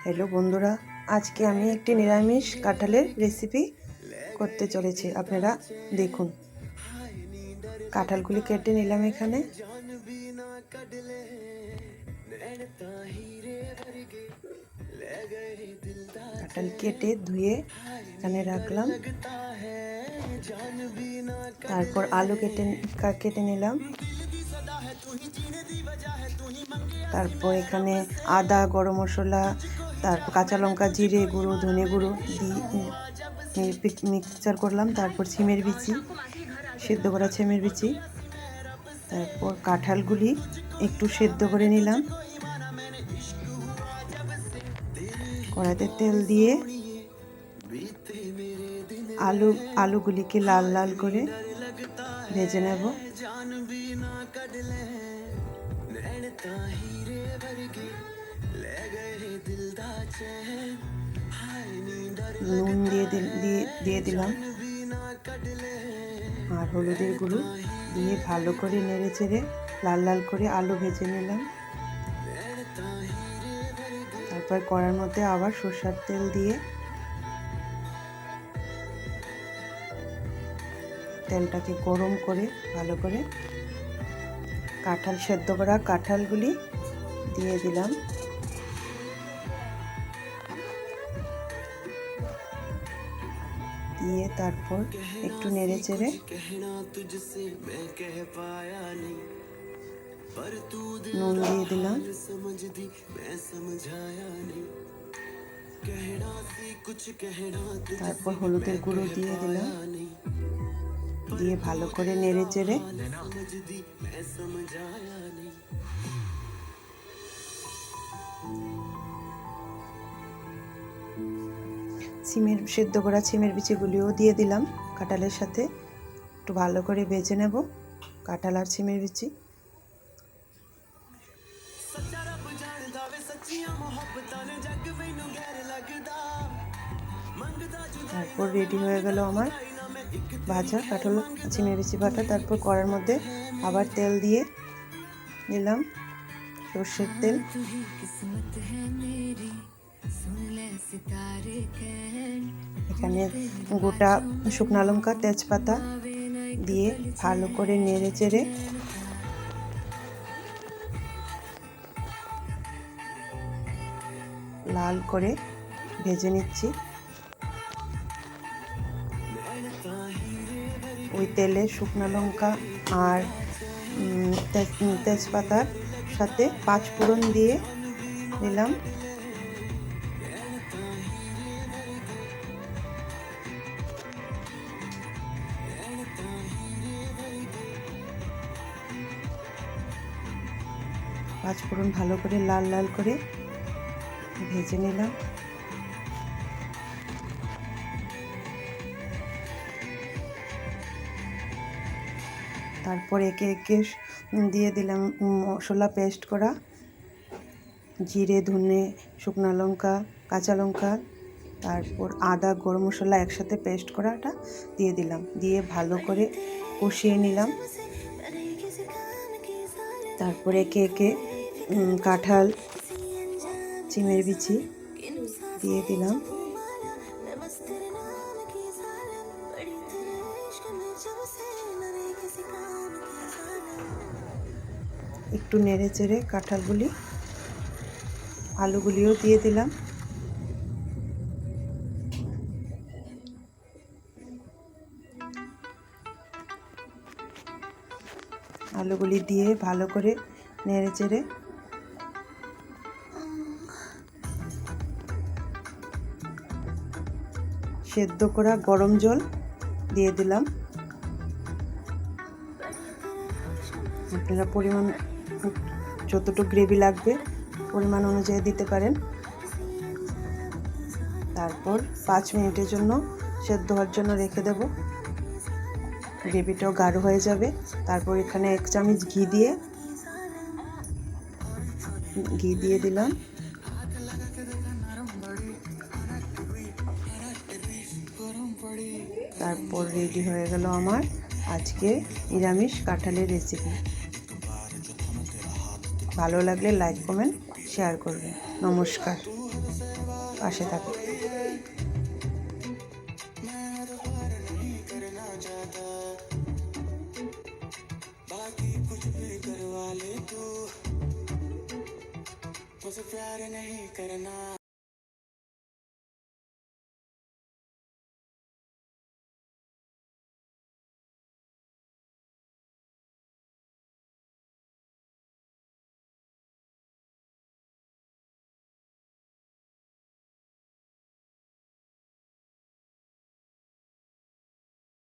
Hello বন্ধুরা, আজকে আমি একটি নিরামিষ কাঁঠালের রেসিপি করতে চলেছি। আপনারা দেখুন। কাঁঠালগুলি কেটে নিলাম। এখানে কাঁঠাল কেটে ধুয়ে এখানে রাখলাম। তারপর আলু কেটে নিলাম। তারপর এখানে আদা, গরম মশলা, তারপর কাঁচা লঙ্কা, জিরে গুঁড়ো, ধনে গুঁড়ো দিয়ে মিক্সচার করলাম। তারপর সিমের বিচি, সেদ্ধ করা সিমের বিচি, তারপর কাঁঠালগুলি একটু সেদ্ধ করে নিলাম। কড়াইতে তেল দিয়ে আলুগুলিকে লাল লাল করে ভেজে নেব। নুন দিয়ে দিলাম আর হলুদের গুঁড়ো দিয়ে ভালো করে নেড়ে চেড়ে লাল লাল করে আলু ভেজে নিলাম। তারপর কড়ার মধ্যে আবার সরষের তেল দিয়ে তেলটাকে গরম করে ভালো করে সেদ্ধ করা কাঁঠালগুলি দিয়ে দিলাম। দিয়ে তারপর একটু নেড়ে চেড়ে নুন দিয়ে দিলাম। তারপর হলুদের গুঁড়ো দিয়ে দিলাম। দিয়ে ভালো করে নেড়ে চেড়ে সেদ্ধ করা সিমের বিচিগুলিও দিয়ে দিলাম কাঁঠালের সাথে। একটু ভালো করে ভেজে নেব কাঁঠাল আর সিমের বিচি। তারপর রেডি হয়ে গেল আমার ভাজা কাঁঠাল সিমের বিচি বাটা। তারপর কড়ার মধ্যে আবার তেল দিয়ে দিলাম সর্ষের তেল। এখানে গোটা শুকনো লঙ্কা, তেজপাতা দিয়ে ভালো করে নেড়ে চেড়ে লাল করে ভেজে নিচ্ছি। ওই তেলে শুকনো লঙ্কা আর তেজপাতার সাথে 5 ফোড়ন দিয়ে দিলাম। পাঁচফোড়ন ভালো করে লাল লাল করে ভেজে নিলাম। তারপর একে একে দিয়ে দিলাম মশলা পেস্ট করা, জিরে, ধনে, শুকনো লঙ্কা, কাঁচা লঙ্কা, তারপর আদা, গরম মশলা একসাথে পেস্ট করাটা দিয়ে দিলাম। দিয়ে ভালো করে কষিয়ে নিলাম। তারপর একে একে কাঁঠাল, সিমের বিচি দিয়ে দিলাম। একটু নেড়ে চেড়ে কাঁঠালগুলি, আলুগুলিও দিয়ে দিলাম। আলুগুলি দিয়ে ভালো করে নেড়ে চেড়ে সেদ্ধ করা গরম জল দিয়ে দিলাম। আপনারা পরিমাণ যতটুকু গ্রেভি লাগবে পরিমাণ অনুযায়ী দিতে পারেন। তারপর 5 মিনিটের জন্য সেদ্ধ হওয়ার জন্য রেখে দেব। গ্রেভিটাও গাঢ় হয়ে যাবে। তারপর এখানে 1 চামচ ঘি দিয়ে দিলাম। তারপর রেডি হয়ে গেল আমার আজকে নিরামিষ কাঁঠালের রেসিপি। ভালো লাগলে লাইক, কমেন্ট, শেয়ার করবেন। নমস্কার। পাশে থাকে। बाकी कुछ भी करवा ले तू, मुझे प्यार नहीं करना।